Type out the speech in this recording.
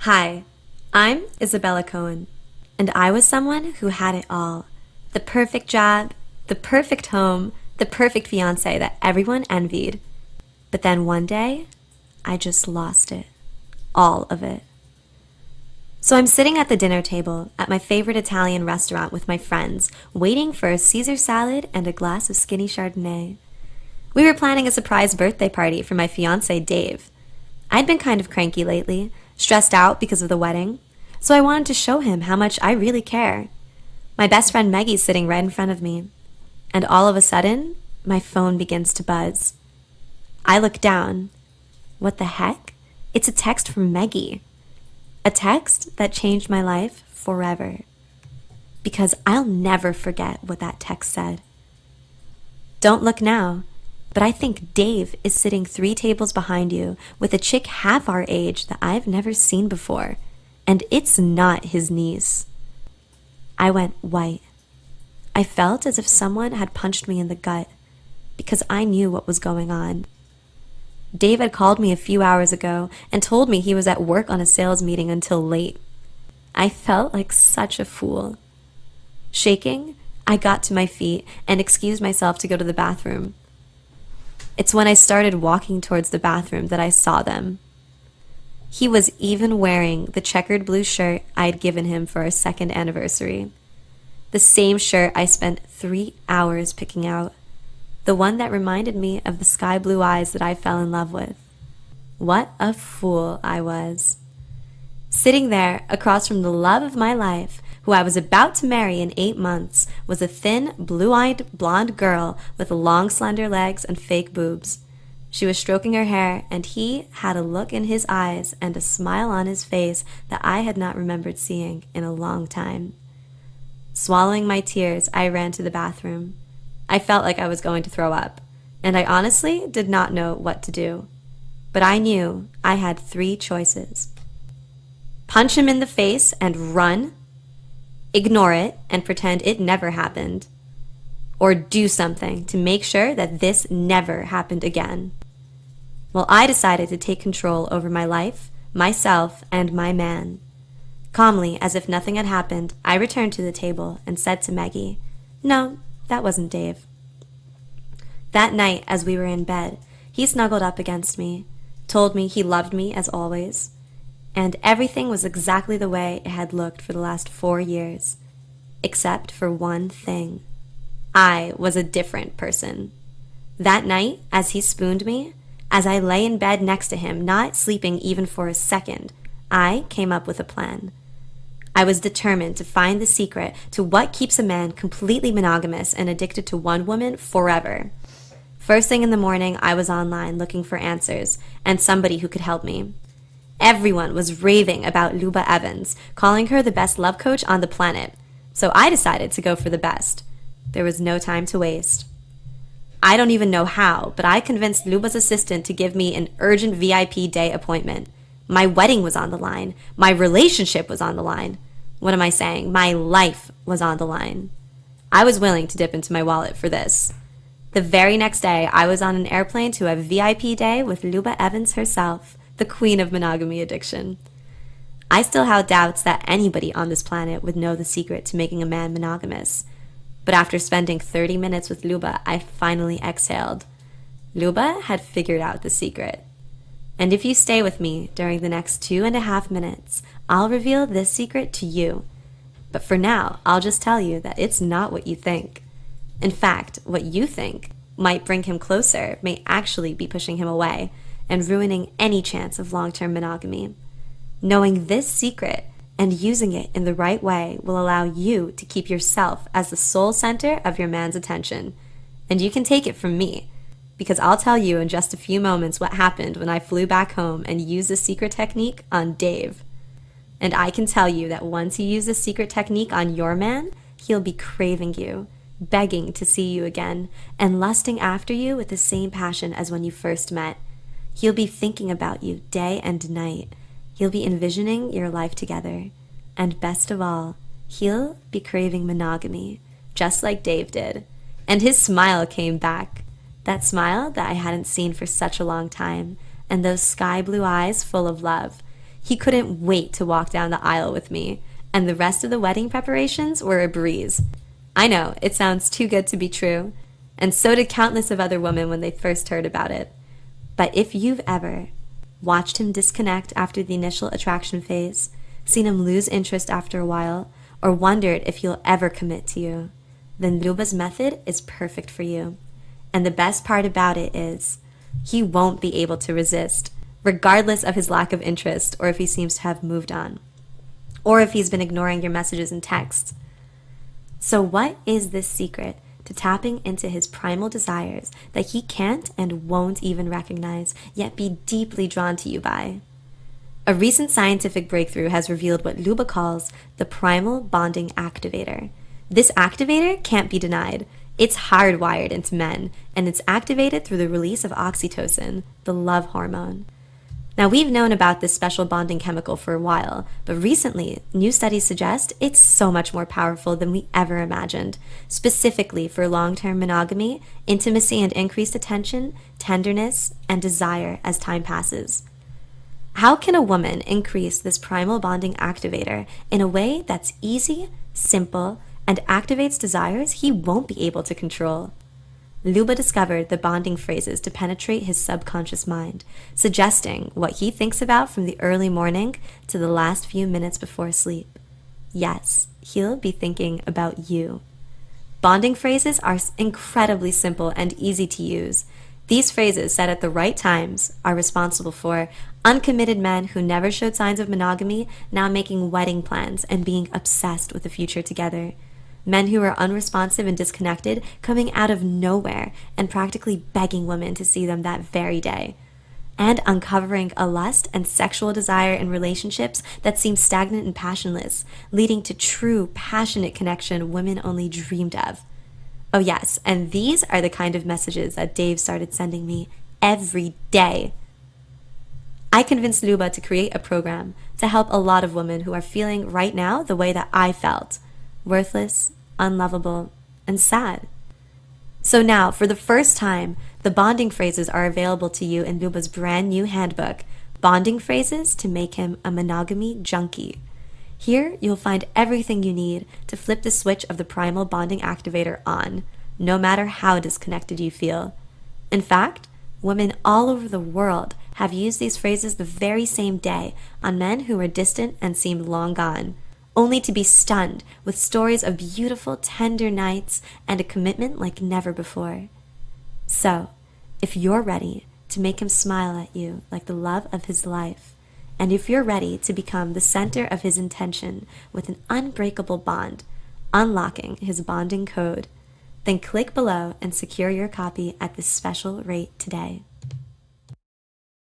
Hi, I'm Isabella Cohen, and I was someone who had it all. The perfect job, the perfect home, the perfect fiance that everyone envied. But then one day, I just lost it. All of it. So I'm sitting at the dinner table at my favorite Italian restaurant with my friends, waiting for a Caesar salad and a glass of skinny Chardonnay. We were planning a surprise birthday party for my fiance, Dave. I'd been kind of cranky lately, stressed out because of the wedding, so I wanted to show him how much I really care. My best friend Maggie's sitting right in front of me, and all of a sudden, my phone begins to buzz. I look down. What the heck? It's a text from Maggie. A text that changed my life forever. Because I'll never forget what that text said. Don't look now, but I think Dave is sitting 3 tables behind you with a chick half our age that I've never seen before, and it's not his niece. I went white. I felt as if someone had punched me in the gut, because I knew what was going on. Dave had called me a few hours ago and told me he was at work on a sales meeting until late. I felt like such a fool. Shaking, I got to my feet and excused myself to go to the bathroom. It's when I started walking towards the bathroom that I saw them. He was even wearing the checkered blue shirt I had given him for our 2nd anniversary. The same shirt I spent 3 hours picking out. The one that reminded me of the sky blue eyes that I fell in love with. What a fool I was. Sitting there across from the love of my life, who I was about to marry in 8 months, was a thin, blue-eyed, blonde girl with long, slender legs and fake boobs. She was stroking her hair, and he had a look in his eyes and a smile on his face that I had not remembered seeing in a long time. Swallowing my tears, I ran to the bathroom. I felt like I was going to throw up, and I honestly did not know what to do. But I knew I had 3 choices. Punch him in the face and run, ignore it and pretend it never happened, or do something to make sure that this never happened again. Well, I decided to take control over my life, myself, and my man. Calmly, as if nothing had happened, I returned to the table and said to Maggie, "No, that wasn't Dave." That night, as we were in bed, he snuggled up against me, told me he loved me as always, and everything was exactly the way it had looked for the last 4 years, except for one thing. I was a different person. That night, as he spooned me, as I lay in bed next to him, not sleeping even for a second, I came up with a plan. I was determined to find the secret to what keeps a man completely monogamous and addicted to one woman forever. First thing in the morning, I was online looking for answers and somebody who could help me. Everyone was raving about Luba Evans, calling her the best love coach on the planet, so I decided to go for the best. There was no time to waste. I don't even know how, but I convinced Luba's assistant to give me an urgent VIP day appointment. My wedding was on the line. My relationship was on the line. What am I saying? My life was on the line. I was willing to dip into my wallet for this. The very next day, I was on an airplane to a VIP day with Luba Evans herself, the queen of monogamy addiction. I still had doubts that anybody on this planet would know the secret to making a man monogamous. But after spending 30 minutes with Luba, I finally exhaled. Luba had figured out the secret. And if you stay with me during the next 2.5 minutes, I'll reveal this secret to you. But for now, I'll just tell you that it's not what you think. In fact, what you think might bring him closer may actually be pushing him away and ruining any chance of long-term monogamy. Knowing this secret and using it in the right way will allow you to keep yourself as the sole center of your man's attention. And you can take it from me, because I'll tell you in just a few moments what happened when I flew back home and used the secret technique on Dave. And I can tell you that once you use the secret technique on your man, he'll be craving you, begging to see you again, and lusting after you with the same passion as when you first met. He'll be thinking about you day and night. He'll be envisioning your life together. And best of all, he'll be craving monogamy, just like Dave did. And his smile came back. That smile that I hadn't seen for such a long time, and those sky blue eyes full of love. He couldn't wait to walk down the aisle with me, and the rest of the wedding preparations were a breeze. I know, it sounds too good to be true, and so did countless of other women when they first heard about it. But if you've ever watched him disconnect after the initial attraction phase, seen him lose interest after a while, or wondered if he'll ever commit to you, then Luba's method is perfect for you. And the best part about it is, he won't be able to resist, regardless of his lack of interest or if he seems to have moved on, or if he's been ignoring your messages and texts. So what is this secret to tapping into his primal desires that he can't and won't even recognize, yet be deeply drawn to you by? A recent scientific breakthrough has revealed what Luba calls the primal bonding activator. This activator can't be denied. It's hardwired into men, and it's activated through the release of oxytocin, the love hormone. Now, we've known about this special bonding chemical for a while, but recently, new studies suggest it's so much more powerful than we ever imagined, specifically for long-term monogamy, intimacy and increased attention, tenderness, and desire as time passes. How can a woman increase this primal bonding activator in a way that's easy, simple, and activates desires he won't be able to control? Luba discovered the bonding phrases to penetrate his subconscious mind, suggesting what he thinks about from the early morning to the last few minutes before sleep. Yes, he'll be thinking about you. Bonding phrases are incredibly simple and easy to use. These phrases, said at the right times, are responsible for uncommitted men who never showed signs of monogamy now making wedding plans and being obsessed with the future together. Men who are unresponsive and disconnected coming out of nowhere and practically begging women to see them that very day. And uncovering a lust and sexual desire in relationships that seem stagnant and passionless, leading to true, passionate connection women only dreamed of. Oh yes, and these are the kind of messages that Dave started sending me every day. I convinced Luba to create a program to help a lot of women who are feeling right now the way that I felt, worthless, unlovable, and sad. So now, for the first time, the bonding phrases are available to you in Luba's brand new handbook, Bonding Phrases to Make Him a Monogamy Junkie. Here, you'll find everything you need to flip the switch of the primal bonding activator on, no matter how disconnected you feel. In fact, women all over the world have used these phrases the very same day on men who were distant and seemed long gone, only to be stunned with stories of beautiful, tender nights and a commitment like never before. So, if you're ready to make him smile at you like the love of his life, and if you're ready to become the center of his intention with an unbreakable bond, unlocking his bonding code, then click below and secure your copy at this special rate today.